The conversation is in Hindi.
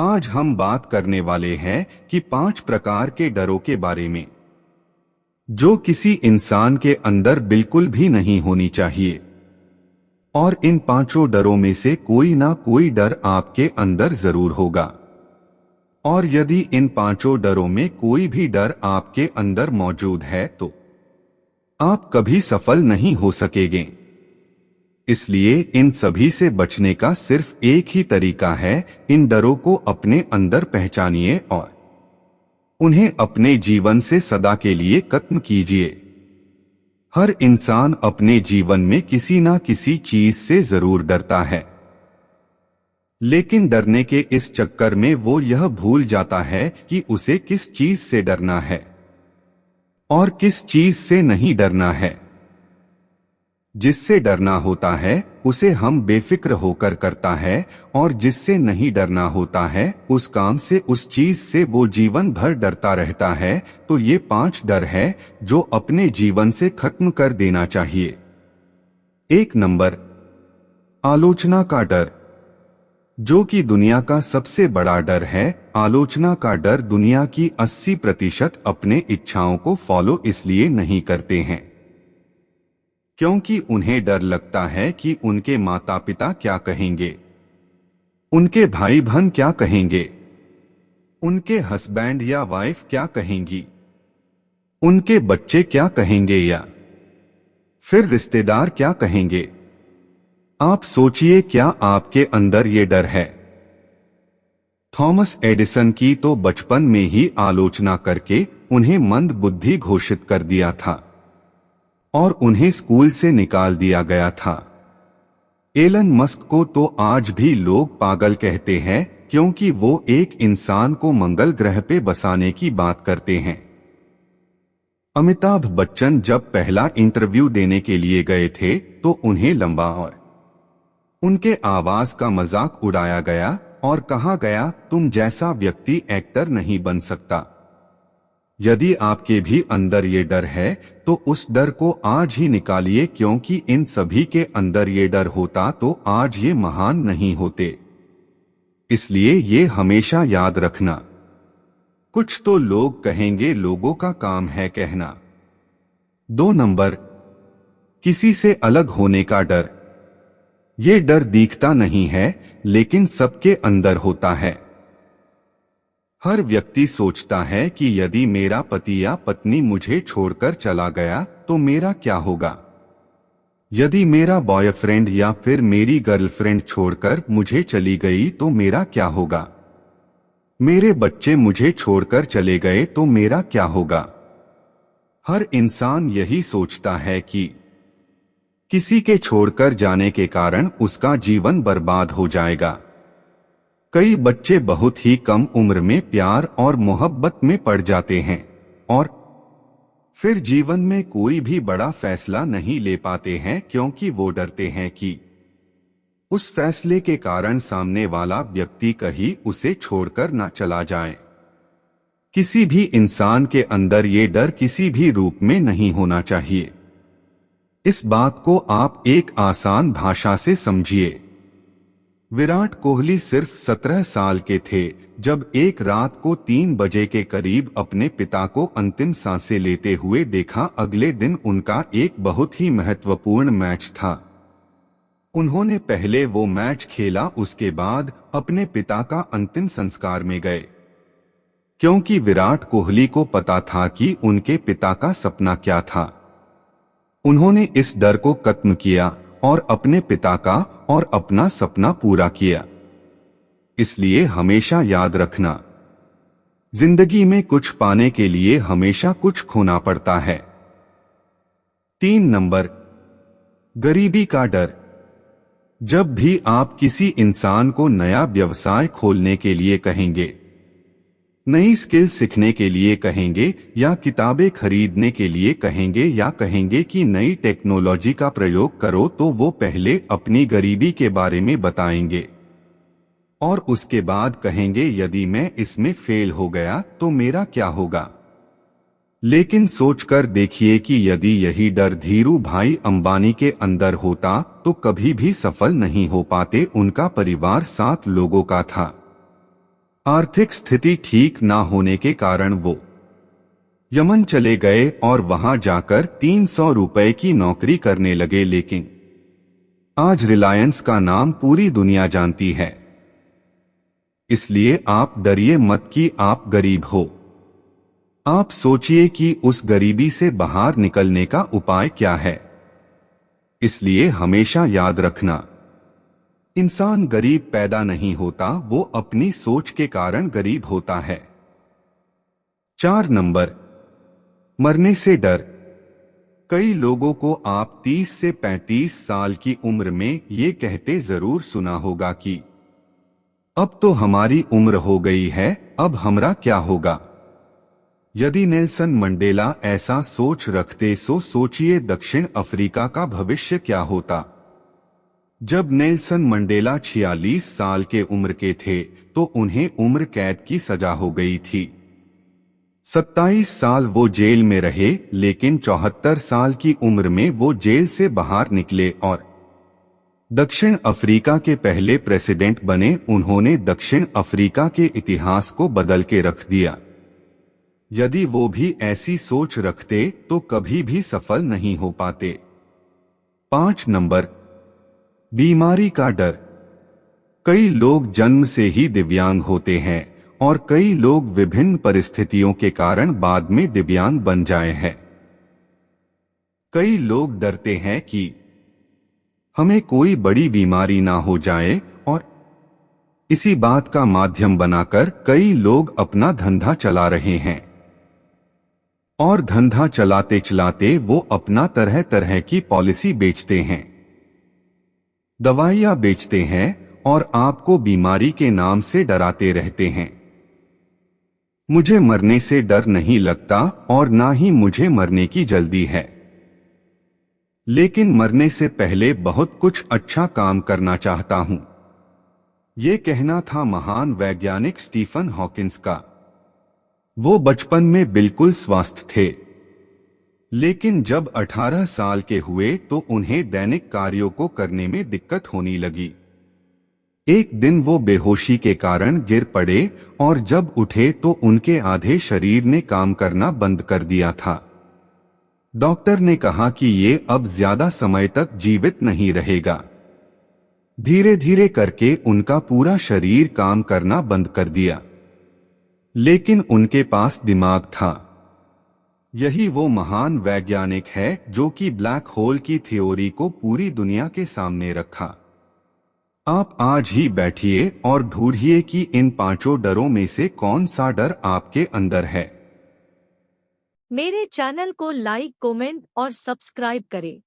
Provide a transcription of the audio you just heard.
आज हम बात करने वाले हैं कि 5 प्रकार के डरों के बारे में जो किसी इंसान के अंदर बिल्कुल भी नहीं होनी चाहिए। और इन 5 डरों में से कोई ना कोई डर आपके अंदर जरूर होगा। और यदि इन 5 डरों में कोई भी डर आपके अंदर मौजूद है तो आप कभी सफल नहीं हो सकेंगे। इसलिए इन सभी से बचने का सिर्फ एक ही तरीका है, इन डरों को अपने अंदर पहचानिए और उन्हें अपने जीवन से सदा के लिए खत्म कीजिए। हर इंसान अपने जीवन में किसी ना किसी चीज से जरूर डरता है, लेकिन डरने के इस चक्कर में वो यह भूल जाता है कि उसे किस चीज से डरना है और किस चीज से नहीं डरना है। जिससे डरना होता है उसे हम बेफिक्र होकर करता है, और जिससे नहीं डरना होता है उस काम से, उस चीज से वो जीवन भर डरता रहता है। तो ये 5 डर है जो अपने जीवन से खत्म कर देना चाहिए। 1 नंबर, आलोचना का डर, जो कि दुनिया का सबसे बड़ा डर है। आलोचना का डर दुनिया की 80% अपने इच्छाओं को फॉलो इसलिए नहीं करते हैं क्योंकि उन्हें डर लगता है कि उनके माता पिता क्या कहेंगे, उनके भाई बहन क्या कहेंगे, उनके हस्बैंड या वाइफ क्या कहेंगी, उनके बच्चे क्या कहेंगे या फिर रिश्तेदार क्या कहेंगे। आप सोचिए, क्या आपके अंदर ये डर है? थॉमस एडिसन की तो बचपन में ही आलोचना करके उन्हें मंद बुद्धि घोषित कर दिया था और उन्हें स्कूल से निकाल दिया गया था। एलन मस्क को तो आज भी लोग पागल कहते हैं क्योंकि वो एक इंसान को मंगल ग्रह पे बसाने की बात करते हैं। अमिताभ बच्चन जब पहला इंटरव्यू देने के लिए गए थे तो उन्हें लंबा और उनके आवाज का मजाक उड़ाया गया और कहा गया, तुम जैसा व्यक्ति एक्टर नहीं बन सकता। यदि आपके भी अंदर ये डर है तो उस डर को आज ही निकालिए, क्योंकि इन सभी के अंदर ये डर होता तो आज ये महान नहीं होते। इसलिए ये हमेशा याद रखना। कुछ तो लोग कहेंगे, लोगों का काम है कहना। 2 नंबर, किसी से अलग होने का डर। ये डर दिखता नहीं है लेकिन सबके अंदर होता है। हर व्यक्ति सोचता है कि यदि मेरा पति या पत्नी मुझे छोड़कर चला गया तो मेरा क्या होगा, यदि मेरा बॉयफ्रेंड या फिर मेरी गर्लफ्रेंड छोड़कर मुझे चली गई तो मेरा क्या होगा, मेरे बच्चे मुझे छोड़कर चले गए तो मेरा क्या होगा। हर इंसान यही सोचता है कि किसी के छोड़कर जाने के कारण उसका जीवन बर्बाद हो जाएगा। कई बच्चे बहुत ही कम उम्र में प्यार और मोहब्बत में पड़ जाते हैं और फिर जीवन में कोई भी बड़ा फैसला नहीं ले पाते हैं क्योंकि वो डरते हैं कि उस फैसले के कारण सामने वाला व्यक्ति कहीं उसे छोड़कर ना चला जाए। किसी भी इंसान के अंदर ये डर किसी भी रूप में नहीं होना चाहिए। इस बात को आप एक आसान भाषा से समझिए। विराट कोहली सिर्फ 17 साल के थे जब एक रात को 3 बजे के करीब अपने पिता को अंतिम सांसें लेते हुए देखा। अगले दिन उनका एक बहुत ही महत्वपूर्ण मैच था। उन्होंने पहले वो मैच खेला, उसके बाद अपने पिता का अंतिम संस्कार में गए, क्योंकि विराट कोहली को पता था कि उनके पिता का सपना क्या था। उन्होंने इस डर को खत्म किया और अपने पिता का और अपना सपना पूरा किया। इसलिए हमेशा याद रखना, जिंदगी में कुछ पाने के लिए हमेशा कुछ खोना पड़ता है। 3 नंबर, गरीबी का डर। जब भी आप किसी इंसान को नया व्यवसाय खोलने के लिए कहेंगे, नई स्किल सीखने के लिए कहेंगे या किताबें खरीदने के लिए कहेंगे या कहेंगे कि नई टेक्नोलॉजी का प्रयोग करो, तो वो पहले अपनी गरीबी के बारे में बताएंगे और उसके बाद कहेंगे, यदि मैं इसमें फेल हो गया तो मेरा क्या होगा। लेकिन सोचकर देखिए कि यदि यही डर धीरू भाई अंबानी के अंदर होता तो कभी भी सफल नहीं हो पाते। उनका परिवार 7 लोगों का था। आर्थिक स्थिति ठीक ना होने के कारण वो यमन चले गए और वहां जाकर 300 रुपए की नौकरी करने लगे। लेकिन आज रिलायंस का नाम पूरी दुनिया जानती है। इसलिए आप डरिए मत कि आप गरीब हो। आप सोचिए कि उस गरीबी से बाहर निकलने का उपाय क्या है। इसलिए हमेशा याद रखना, इंसान गरीब पैदा नहीं होता, वो अपनी सोच के कारण गरीब होता है। 4 नंबर, मरने से डर। कई लोगों को आप 30 से 35 साल की उम्र में ये कहते जरूर सुना होगा कि अब तो हमारी उम्र हो गई है, अब हमरा क्या होगा। यदि नेल्सन मंडेला ऐसा सोच रखते सो सोचिए दक्षिण अफ्रीका का भविष्य क्या होता। जब नेल्सन मंडेला 46 साल के उम्र के थे तो उन्हें उम्र कैद की सजा हो गई थी। 27 साल वो जेल में रहे, लेकिन 74 साल की उम्र में वो जेल से बाहर निकले और दक्षिण अफ्रीका के पहले प्रेसिडेंट बने। उन्होंने दक्षिण अफ्रीका के इतिहास को बदल के रख दिया। यदि वो भी ऐसी सोच रखते तो कभी भी सफल नहीं हो पाते। 5 नंबर, बीमारी का डर। कई लोग जन्म से ही दिव्यांग होते हैं और कई लोग विभिन्न परिस्थितियों के कारण बाद में दिव्यांग बन जाए हैं। कई लोग डरते हैं कि हमें कोई बड़ी बीमारी ना हो जाए और इसी बात का माध्यम बनाकर कई लोग अपना धंधा चला रहे हैं। और धंधा चलाते चलाते वो अपना तरह तरह की पॉलिसी बेचते हैं, दवाइयां बेचते हैं और आपको बीमारी के नाम से डराते रहते हैं। मुझे मरने से डर नहीं लगता और ना ही मुझे मरने की जल्दी है, लेकिन मरने से पहले बहुत कुछ अच्छा काम करना चाहता हूं। ये कहना था महान वैज्ञानिक स्टीफन हॉकिंस का। वो बचपन में बिल्कुल स्वस्थ थे, लेकिन जब 18 साल के हुए तो उन्हें दैनिक कार्यों को करने में दिक्कत होने लगी। एक दिन वो बेहोशी के कारण गिर पड़े और जब उठे तो उनके आधे शरीर ने काम करना बंद कर दिया था। डॉक्टर ने कहा कि ये अब ज्यादा समय तक जीवित नहीं रहेगा। धीरे धीरे करके उनका पूरा शरीर काम करना बंद कर दिया, लेकिन उनके पास दिमाग था। यही वो महान वैज्ञानिक है जो कि ब्लैक होल की थ्योरी को पूरी दुनिया के सामने रखा। आप आज ही बैठिए और ढूंढिए कि इन 5 डरों में से कौन सा डर आपके अंदर है। मेरे चैनल को लाइक, कमेंट और सब्सक्राइब करें।